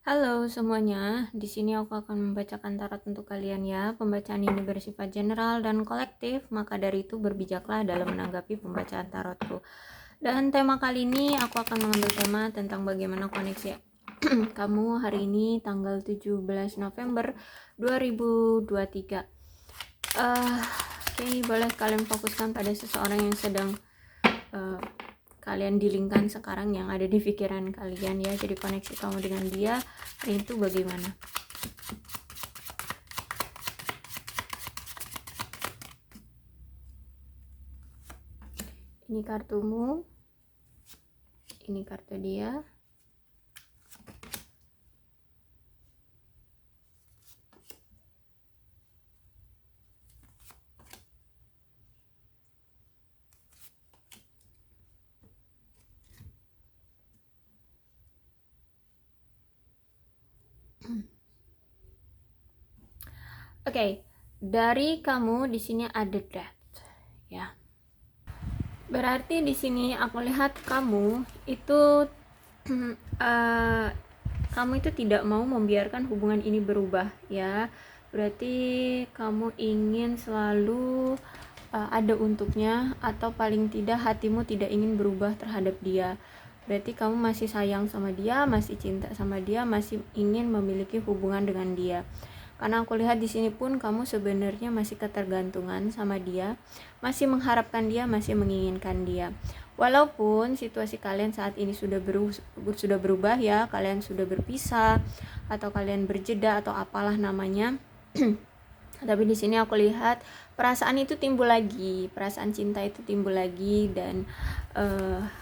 Halo semuanya, di sini aku akan membacakan tarot untuk kalian ya. Pembacaan ini bersifat general dan kolektif, maka dari itu berbijaklah dalam menanggapi pembacaan tarotku. Dan tema kali ini aku akan mengambil tema tentang bagaimana koneksi kamu hari ini tanggal 17 November 2023. Oke, boleh kalian fokuskan pada seseorang yang sedang kalian dilingkan sekarang yang ada di pikiran kalian ya. Jadi koneksi kamu dengan dia itu bagaimana? Ini kartumu, ini kartu dia. Oke, dari kamu di sini ada Death, ya. Berarti di sini aku lihat kamu itu kamu itu tidak mau membiarkan hubungan ini berubah, ya. Berarti kamu ingin selalu ada untuknya, atau paling tidak hatimu tidak ingin berubah terhadap dia. Berarti kamu masih sayang sama dia, masih cinta sama dia, masih ingin memiliki hubungan dengan dia. Karena aku lihat di sini pun kamu sebenarnya masih ketergantungan sama dia, masih mengharapkan dia, masih menginginkan dia. Walaupun situasi kalian saat ini sudah berubah ya, kalian sudah berpisah atau kalian berjeda atau apalah namanya. Tapi di sini aku lihat perasaan itu timbul lagi, perasaan cinta itu timbul lagi, dan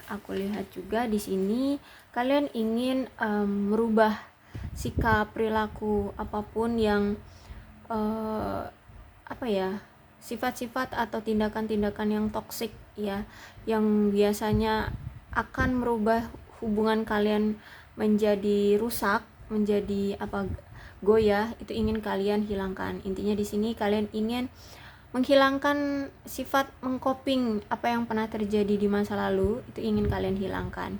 aku lihat juga di sini kalian ingin merubah sikap, perilaku apapun yang sifat-sifat atau tindakan-tindakan yang toksik ya, yang biasanya akan merubah hubungan kalian menjadi rusak, menjadi goyah, itu ingin kalian hilangkan. Intinya di sini kalian ingin menghilangkan sifat mengcoping apa yang pernah terjadi di masa lalu, itu ingin kalian hilangkan.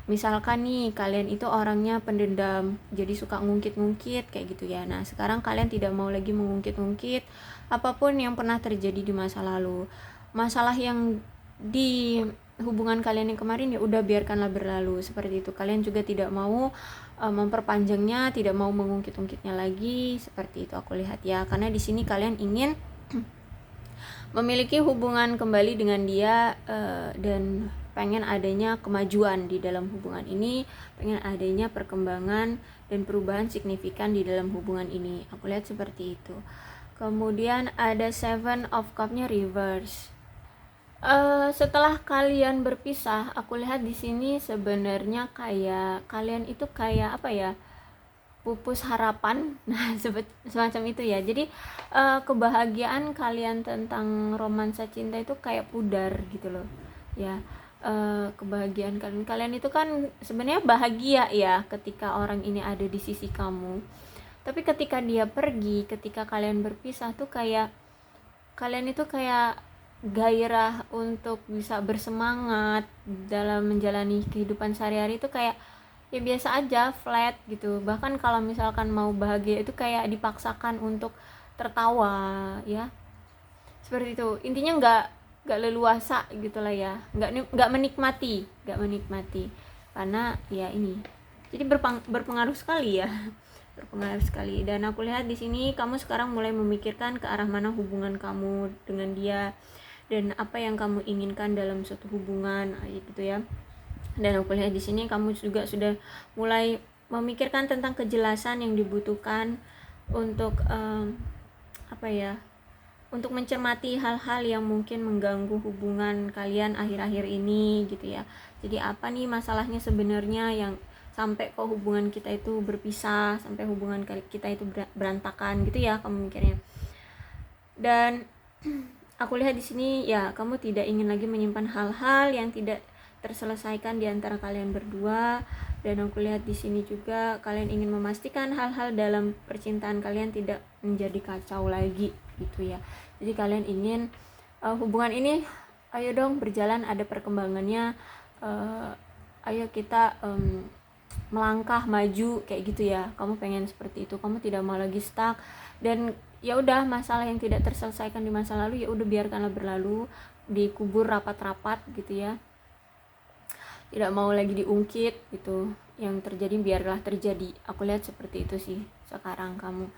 Misalkan nih kalian itu orangnya pendendam, jadi suka ngungkit-ngungkit kayak gitu ya. Nah sekarang kalian tidak mau lagi mengungkit-ungkit apapun yang pernah terjadi di masa lalu. Masalah yang di hubungan kalian yang kemarin ya udah biarkanlah berlalu, seperti itu. Kalian juga tidak mau memperpanjangnya, tidak mau mengungkit-ungkitnya lagi, seperti itu aku lihat ya. Karena di sini kalian ingin memiliki hubungan kembali dengan dia, dan pengen adanya kemajuan di dalam hubungan ini, pengen adanya perkembangan dan perubahan signifikan di dalam hubungan ini. Aku lihat seperti itu. Kemudian ada Seven of Cup-nya reverse. Setelah kalian berpisah, aku lihat di sini sebenarnya kayak kalian itu kayak apa ya? Pupus harapan. Nah semacam itu ya. Jadi kebahagiaan kalian tentang romansa cinta itu kayak pudar gitu loh ya. Kebahagiaan kalian itu kan sebenarnya bahagia ya ketika orang ini ada di sisi kamu, tapi ketika dia pergi, ketika kalian berpisah tuh kayak kalian itu kayak gairah untuk bisa bersemangat dalam menjalani kehidupan sehari-hari itu kayak ya biasa aja, flat gitu. Bahkan kalau misalkan mau bahagia itu kayak dipaksakan untuk tertawa ya, seperti itu. Intinya nggak leluasa gitulah ya, nggak menikmati karena ya ini jadi berpengaruh sekali ya. Berpengaruh sekali. Dan aku lihat di sini kamu sekarang mulai memikirkan ke arah mana hubungan kamu dengan dia dan apa yang kamu inginkan dalam suatu hubungan gitu ya. Dan aku lihat di sini kamu juga sudah mulai memikirkan tentang kejelasan yang dibutuhkan untuk untuk mencermati hal-hal yang mungkin mengganggu hubungan kalian akhir-akhir ini gitu ya. Jadi apa nih masalahnya sebenarnya yang sampai kok hubungan kita itu berpisah, sampai hubungan kita itu berantakan gitu ya kamu mikirnya. Dan aku lihat di sini ya kamu tidak ingin lagi menyimpan hal-hal yang tidak terselesaikan di antara kalian berdua. Dan aku lihat di sini juga kalian ingin memastikan hal-hal dalam percintaan kalian tidak menjadi kacau lagi gitu ya. Jadi kalian ingin hubungan ini ayo dong berjalan, ada perkembangannya, ayo kita melangkah maju kayak gitu ya. Kamu pengen seperti itu, kamu tidak mau lagi stuck, dan ya udah, masalah yang tidak terselesaikan di masa lalu ya udah biarkanlah berlalu, dikubur rapat-rapat gitu ya, tidak mau lagi diungkit gitu. Yang terjadi biarlah terjadi. Aku lihat seperti itu sih sekarang kamu.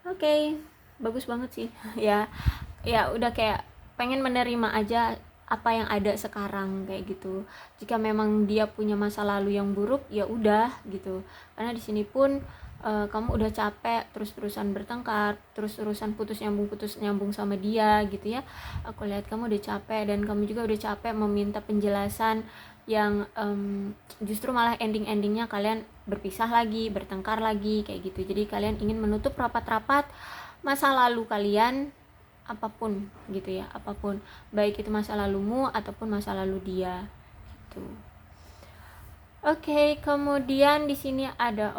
Oke, bagus banget sih. Ya udah, kayak pengen menerima aja apa yang ada sekarang kayak gitu. Jika memang dia punya masa lalu yang buruk, ya udah gitu. Karena di sini pun kamu udah capek terus-terusan bertengkar, terus-terusan putus nyambung sama dia gitu ya. Aku lihat kamu udah capek, dan kamu juga udah capek meminta penjelasan yang justru malah endingnya kalian berpisah lagi, bertengkar lagi kayak gitu. Jadi kalian ingin menutup rapat-rapat masa lalu kalian, apapun gitu ya, apapun, baik itu masa lalumu ataupun masa lalu dia gitu. Oke, kemudian di sini ada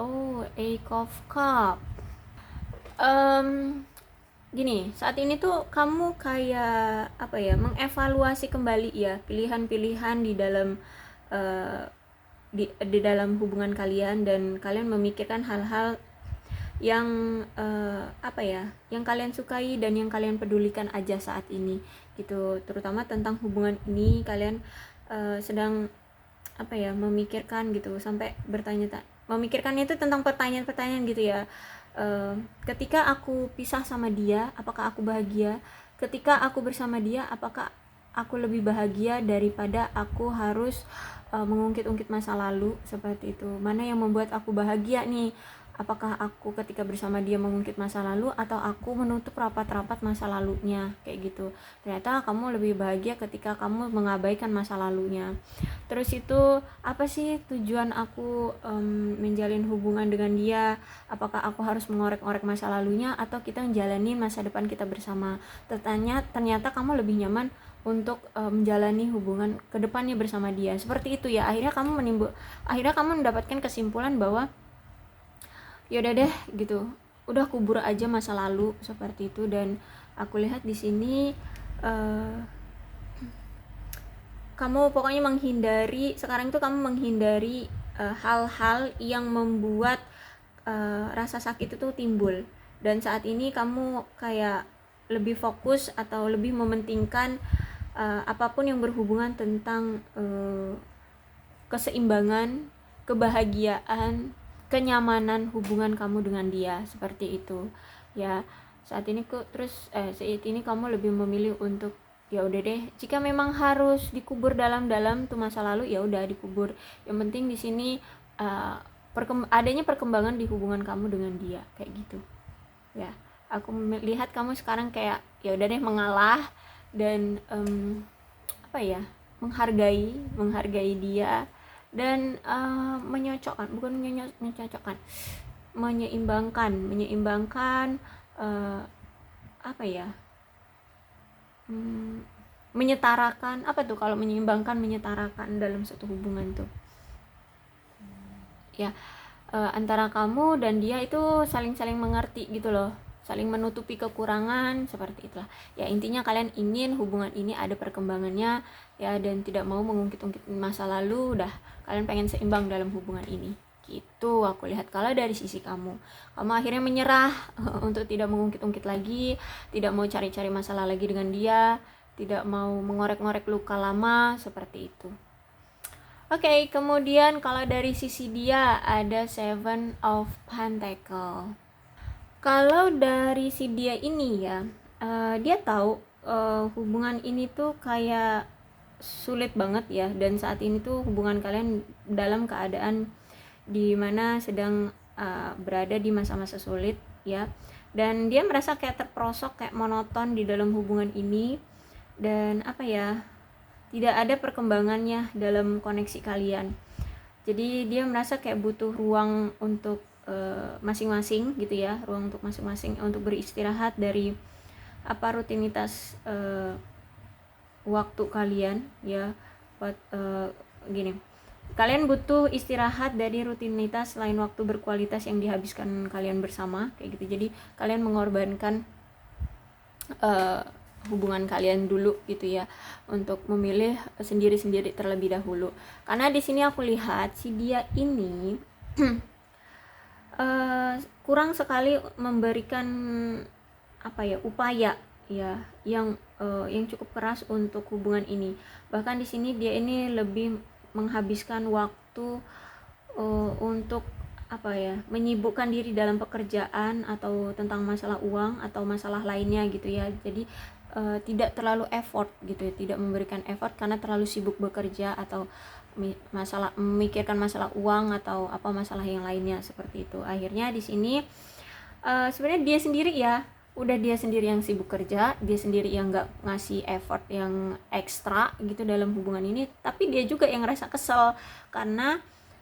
Eight of Cups. Gini, saat ini tuh kamu kayak apa ya, mengevaluasi kembali ya pilihan-pilihan di dalam di dalam hubungan kalian, dan kalian memikirkan hal-hal yang apa ya, yang kalian sukai dan yang kalian pedulikan aja saat ini gitu. Terutama tentang hubungan ini kalian sedang apa ya, memikirkan gitu, sampai memikirkan itu tentang pertanyaan-pertanyaan gitu ya. Ketika aku pisah sama dia, apakah aku bahagia? Ketika aku bersama dia, apakah aku lebih bahagia daripada aku harus mengungkit-ungkit masa lalu seperti itu? Mana yang membuat aku bahagia nih? Apakah aku ketika bersama dia mengungkit masa lalu, atau aku menutup rapat-rapat masa lalunya kayak gitu? Ternyata kamu lebih bahagia ketika kamu mengabaikan masa lalunya. Terus itu apa sih tujuan aku menjalin hubungan dengan dia? Apakah aku harus mengorek-orek masa lalunya, atau kita menjalani masa depan kita bersama? Ternyata kamu lebih nyaman untuk menjalani hubungan kedepannya bersama dia. Seperti itu ya. Akhirnya kamu mendapatkan kesimpulan bahwa yaudah deh gitu, udah kubur aja masa lalu seperti itu. Dan aku lihat di sini kamu pokoknya sekarang itu kamu menghindari hal-hal yang membuat rasa sakit itu timbul. Dan saat ini kamu kayak lebih fokus atau lebih mementingkan apapun yang berhubungan tentang keseimbangan, kebahagiaan, kenyamanan hubungan kamu dengan dia, seperti itu ya. Saat ini kamu lebih memilih untuk ya udah deh, jika memang harus dikubur dalam-dalam tuh masa lalu, ya udah dikubur. Yang penting di sini adanya perkembangan di hubungan kamu dengan dia kayak gitu ya. Aku melihat kamu sekarang kayak ya udah deh mengalah, dan apa ya, menghargai dia, dan menyeimbangkan apa ya, menyetarakan, apa tuh kalau menyetarakan dalam satu hubungan tuh ya, antara kamu dan dia itu saling mengerti gitu loh, saling menutupi kekurangan, seperti itulah ya. Intinya kalian ingin hubungan ini ada perkembangannya ya, dan tidak mau mengungkit-ungkit masa lalu. Udah, kalian pengen seimbang dalam hubungan ini gitu. Aku lihat kalau dari sisi kamu akhirnya menyerah untuk tidak mengungkit-ungkit lagi, tidak mau cari-cari masalah lagi dengan dia, tidak mau mengorek-ngorek luka lama, seperti itu. Oke, kemudian kalau dari sisi dia ada Seven of Pentacles. Kalau dari si dia ini ya, dia tahu hubungan ini tuh kayak sulit banget ya, dan saat ini tuh hubungan kalian dalam keadaan dimana sedang berada di masa-masa sulit ya, dan dia merasa kayak terperosok, kayak monoton di dalam hubungan ini, dan apa ya, tidak ada perkembangannya dalam koneksi kalian. Jadi dia merasa kayak butuh ruang untuk masing-masing gitu ya, ruang untuk masing-masing untuk beristirahat dari rutinitas waktu kalian ya. Gini, kalian butuh istirahat dari rutinitas lain waktu berkualitas yang dihabiskan kalian bersama kayak gitu. Jadi kalian mengorbankan hubungan kalian dulu gitu ya, untuk memilih sendiri-sendiri terlebih dahulu. Karena di sini aku lihat si dia ini kurang sekali memberikan upaya ya yang cukup keras untuk hubungan ini. Bahkan di sini dia ini lebih menghabiskan waktu untuk menyibukkan diri dalam pekerjaan atau tentang masalah uang atau masalah lainnya gitu ya. Jadi tidak terlalu effort gitu ya, tidak memberikan effort karena terlalu sibuk bekerja atau memikirkan masalah uang atau masalah yang lainnya seperti itu. Akhirnya di sini sebenarnya dia sendiri ya, udah dia sendiri yang sibuk kerja, dia sendiri yang nggak ngasih effort yang ekstra gitu dalam hubungan ini, tapi dia juga yang ngerasa kesel karena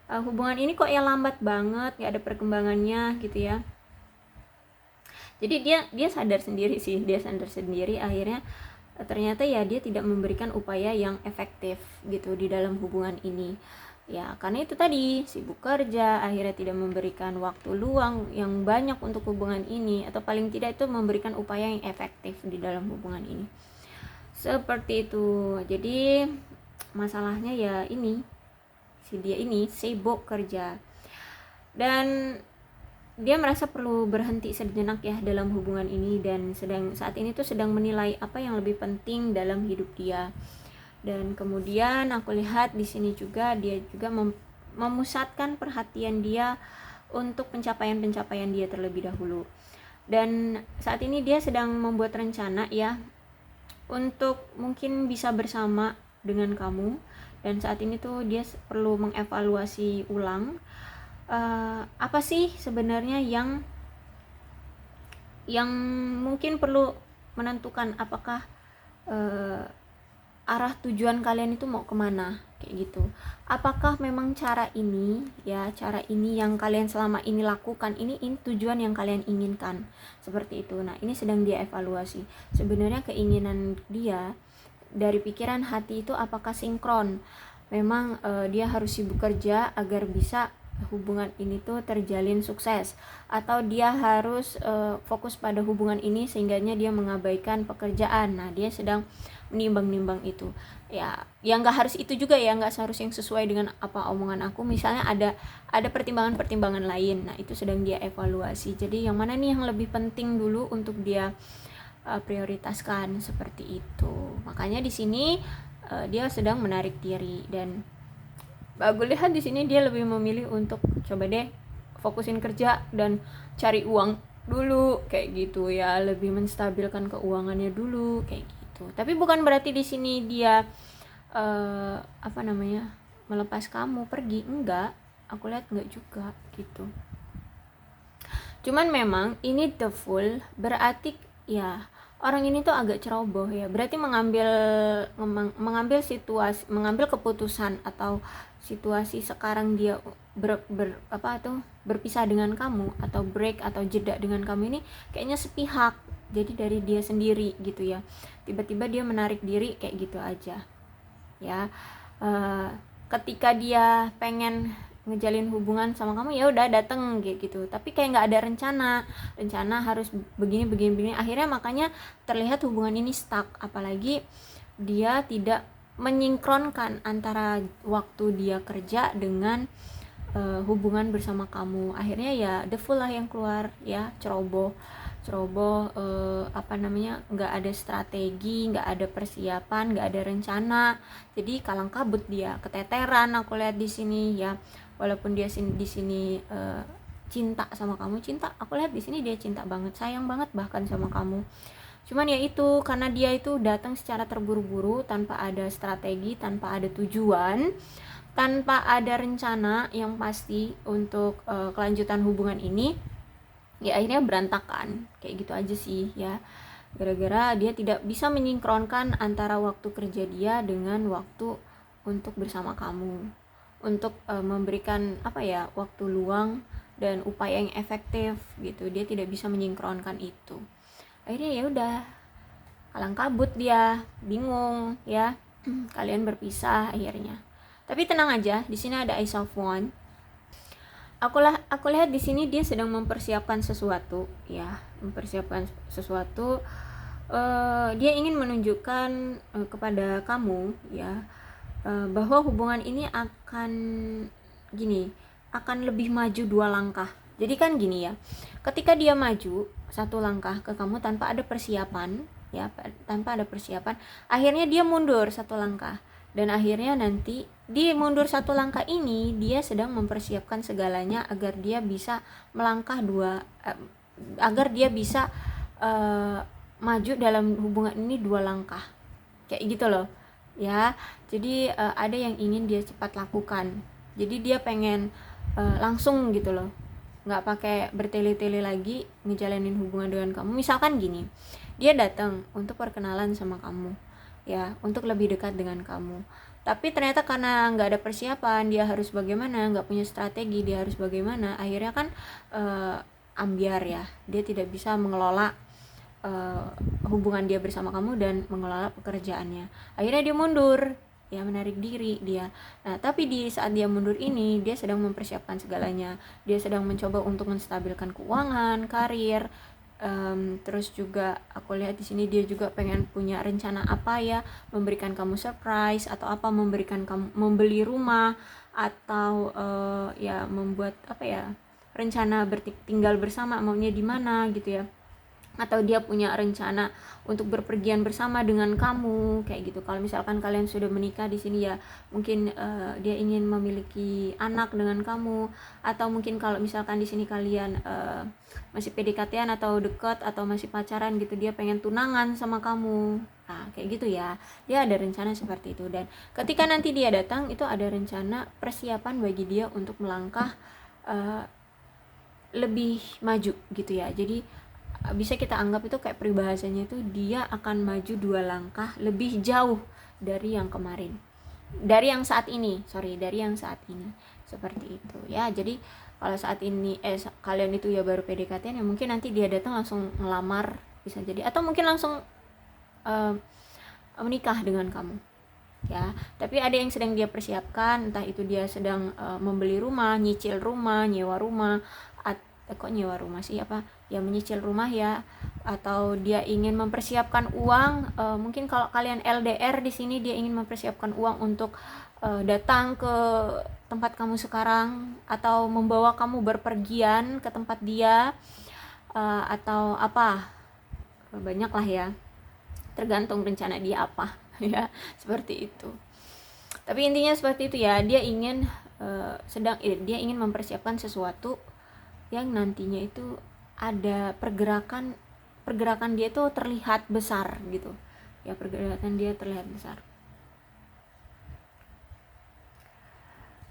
hubungan ini kok ya lambat banget, nggak ada perkembangannya gitu ya. Jadi dia sadar sendiri akhirnya ternyata ya dia tidak memberikan upaya yang efektif gitu di dalam hubungan ini ya, karena itu tadi sibuk kerja, akhirnya tidak memberikan waktu luang yang banyak untuk hubungan ini, atau paling tidak itu memberikan upaya yang efektif di dalam hubungan ini seperti itu. Jadi masalahnya ya ini, si dia ini sibuk kerja dan dia merasa perlu berhenti sejenak ya dalam hubungan ini, dan saat ini tuh sedang menilai apa yang lebih penting dalam hidup dia. Dan kemudian aku lihat di sini juga dia juga memusatkan perhatian dia untuk pencapaian dia terlebih dahulu. Dan saat ini dia sedang membuat rencana ya untuk mungkin bisa bersama dengan kamu, dan saat ini tuh dia perlu mengevaluasi ulang apa sih sebenarnya yang mungkin perlu menentukan apakah arah tujuan kalian itu mau kemana kayak gitu. Apakah memang cara ini yang kalian selama ini lakukan ini tujuan yang kalian inginkan, seperti itu. Nah ini sedang dia evaluasi sebenarnya keinginan dia dari pikiran hati itu apakah sinkron. Memang dia harus sibuk kerja agar bisa hubungan ini tuh terjalin sukses, atau dia harus fokus pada hubungan ini sehingganya dia mengabaikan pekerjaan. Nah dia sedang menimbang-nimbang itu ya, yang nggak harus itu juga ya, nggak harus yang sesuai dengan apa omongan aku, misalnya ada pertimbangan-pertimbangan lain. Nah itu sedang dia evaluasi, jadi yang mana nih yang lebih penting dulu untuk dia prioritaskan, seperti itu. Makanya di sini dia sedang menarik diri, dan aku lihat di sini dia lebih memilih untuk coba deh fokusin kerja dan cari uang dulu kayak gitu ya, lebih menstabilkan keuangannya dulu kayak gitu. Tapi bukan berarti di sini dia melepas kamu pergi, enggak, aku lihat enggak juga gitu. Cuman memang ini the full berarti ya orang ini tuh agak ceroboh ya, berarti mengambil keputusan atau situasi sekarang dia berpisah dengan kamu atau break atau jeda dengan kamu ini kayaknya sepihak, jadi dari dia sendiri gitu ya, tiba-tiba dia menarik diri kayak gitu aja ya. Ketika dia pengen ngejalin hubungan sama kamu ya udah dateng kayak gitu, tapi kayak nggak ada rencana harus begini, akhirnya makanya terlihat hubungan ini stuck. Apalagi dia tidak menyinkronkan antara waktu dia kerja dengan hubungan bersama kamu, akhirnya ya the full lah yang keluar ya, ceroboh nggak ada strategi, nggak ada persiapan, nggak ada rencana, jadi kalang kabut, dia keteteran aku lihat di sini ya. Walaupun dia di sini cinta sama kamu, aku lihat di sini dia cinta banget, sayang banget bahkan sama kamu. Cuman ya itu, karena dia itu datang secara terburu-buru, tanpa ada strategi, tanpa ada tujuan, tanpa ada rencana yang pasti untuk kelanjutan hubungan ini, ya akhirnya berantakan kayak gitu aja sih ya, gara-gara dia tidak bisa menyinkronkan antara waktu kerja dia dengan waktu untuk bersama kamu, untuk memberikan waktu luang dan upaya yang efektif gitu. Dia tidak bisa menyinkronkan itu, akhirnya ya udah kalang kabut, dia bingung ya. Kalian berpisah akhirnya. Tapi tenang aja, di sini ada Ace of Wands. Aku lihat di sini dia sedang mempersiapkan sesuatu ya, dia ingin menunjukkan kepada kamu ya, bahwa hubungan ini akan lebih maju 2 langkah. Jadi kan gini ya, ketika dia maju 1 langkah ke kamu tanpa ada persiapan ya, akhirnya dia mundur 1 langkah, dan akhirnya nanti di mundur 1 langkah ini dia sedang mempersiapkan segalanya agar dia bisa melangkah agar dia bisa maju dalam hubungan ini 2 langkah, kayak gitu loh ya. Jadi ada yang ingin dia cepat lakukan, jadi dia pengen langsung gitu loh, nggak pakai bertele-tele lagi ngejalanin hubungan dengan kamu. Misalkan gini, dia datang untuk perkenalan sama kamu ya, untuk lebih dekat dengan kamu, tapi ternyata karena nggak ada persiapan, dia harus bagaimana, nggak punya strategi, dia harus bagaimana, akhirnya kan ambiar ya, dia tidak bisa mengelola hubungan dia bersama kamu dan mengelola pekerjaannya. Akhirnya dia mundur ya, menarik diri dia. Nah, tapi di saat dia mundur ini, dia sedang mempersiapkan segalanya. Dia sedang mencoba untuk menstabilkan keuangan, karir, terus juga aku lihat di sini dia juga pengen punya rencana apa ya, memberikan kamu surprise atau apa, memberikan kamu membeli rumah, atau ya membuat apa ya, rencana tinggal bersama, maunya di mana gitu ya, atau dia punya rencana untuk berpergian bersama dengan kamu kayak gitu. Kalau misalkan kalian sudah menikah di sini ya, mungkin dia ingin memiliki anak dengan kamu, atau mungkin kalau misalkan di sini kalian masih PDKT-an atau dekat atau masih pacaran gitu, dia pengen tunangan sama kamu. Nah, kayak gitu ya. Dia ada rencana seperti itu, dan ketika nanti dia datang itu ada rencana persiapan bagi dia untuk melangkah lebih maju gitu ya. Jadi bisa kita anggap itu kayak peribahasanya itu, dia akan maju 2 langkah lebih jauh dari yang kemarin, dari yang saat ini seperti itu ya. Jadi kalau saat ini kalian itu ya baru PDKT ya, mungkin nanti dia datang langsung ngelamar bisa jadi, atau mungkin langsung menikah dengan kamu ya. Tapi ada yang sedang dia persiapkan, entah itu dia sedang membeli rumah, nyicil rumah, nyewa rumah, kok nyewa rumah sih, menyicil rumah ya, atau dia ingin mempersiapkan uang. Mungkin kalau kalian LDR di sini, dia ingin mempersiapkan uang untuk datang ke tempat kamu sekarang, atau membawa kamu berpergian ke tempat dia, atau apa, banyak lah ya, tergantung rencana dia apa ya, seperti itu. Tapi intinya seperti itu ya, dia ingin dia ingin mempersiapkan sesuatu yang nantinya itu ada pergerakan dia itu terlihat besar gitu ya, pergerakan dia terlihat besar.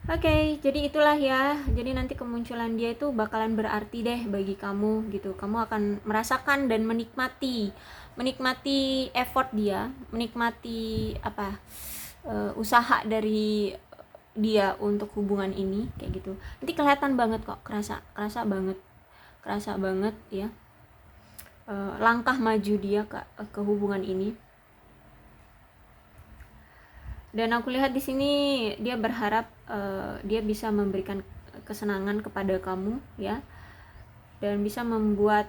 Oke, jadi itulah ya. Jadi nanti kemunculan dia itu bakalan berarti deh bagi kamu gitu. Kamu akan merasakan dan menikmati effort dia, menikmati usaha dari dia untuk hubungan ini kayak gitu. Nanti kelihatan banget kok, kerasa banget ya, langkah maju dia ke hubungan ini. Dan aku lihat di sini dia berharap dia bisa memberikan kesenangan kepada kamu ya, dan bisa membuat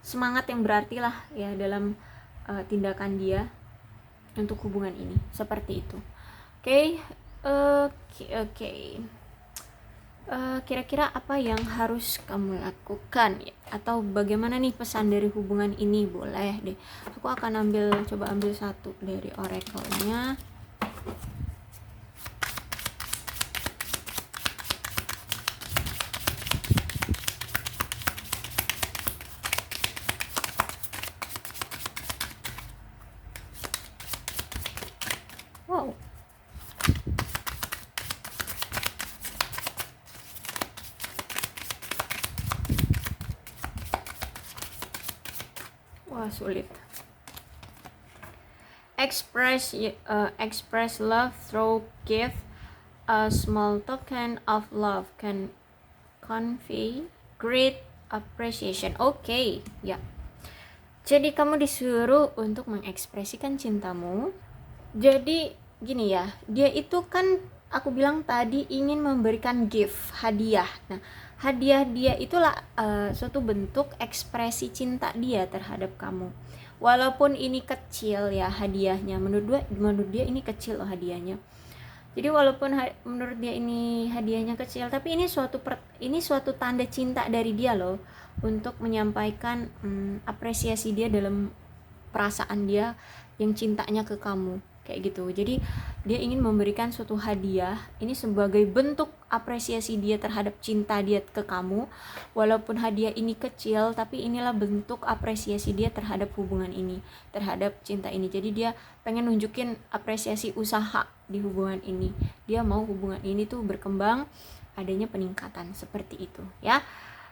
semangat yang berarti lah ya dalam tindakan dia untuk hubungan ini, seperti itu. Oke. Kira-kira apa yang harus kamu lakukan ya? Atau bagaimana nih pesan dari hubungan ini? Boleh deh, aku akan coba ambil satu dari oracle-nya. Wow. Wah, sulit. Express love through gift. A small token of love can convey great appreciation. Oke, ya. Jadi kamu disuruh untuk mengekspresikan cintamu. Jadi gini ya, dia itu kan aku bilang tadi ingin memberikan gift, hadiah. Nah, hadiah dia itulah suatu bentuk ekspresi cinta dia terhadap kamu. Walaupun ini kecil ya hadiahnya, menurut dia ini kecil loh hadiahnya. Jadi walaupun menurut dia ini hadiahnya kecil, tapi ini suatu tanda cinta dari dia loh, untuk menyampaikan apresiasi dia dalam perasaan dia yang cintanya ke kamu, kayak gitu. Jadi dia ingin memberikan suatu hadiah ini sebagai bentuk apresiasi dia terhadap cinta dia ke kamu. Walaupun hadiah ini kecil, tapi inilah bentuk apresiasi dia terhadap hubungan ini, terhadap cinta ini. Jadi dia pengen nunjukin apresiasi usaha di hubungan ini. Dia mau hubungan ini tuh berkembang, adanya peningkatan seperti itu ya.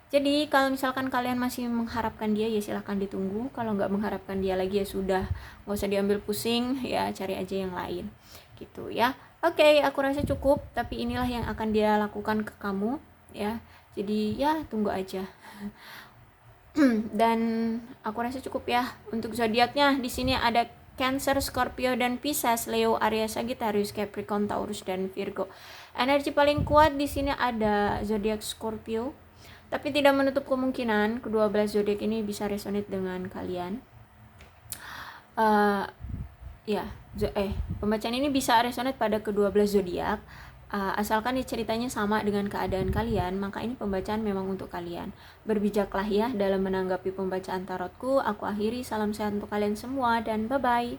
Jadi kalau misalkan kalian masih mengharapkan dia, ya silahkan ditunggu. Kalau nggak mengharapkan dia lagi, ya sudah, nggak usah diambil pusing, ya cari aja yang lain gitu ya. Oke, aku rasa cukup, tapi inilah yang akan dia lakukan ke kamu ya. Jadi ya tunggu aja. Dan aku rasa cukup ya untuk zodiaknya. Di sini ada Cancer, Scorpio, dan Pisces, Leo, Aries, Sagittarius, Capricorn, Taurus, dan Virgo. Energi paling kuat di sini ada zodiak Scorpio. Tapi tidak menutup kemungkinan kedua belas zodiak ini bisa resonate dengan kalian. Pembacaan ini bisa resonate pada kedua belas zodiak. Asalkan ceritanya sama dengan keadaan kalian, maka ini pembacaan memang untuk kalian. Berbijaklah ya dalam menanggapi pembacaan tarotku. Aku akhiri, salam sehat untuk kalian semua dan bye-bye.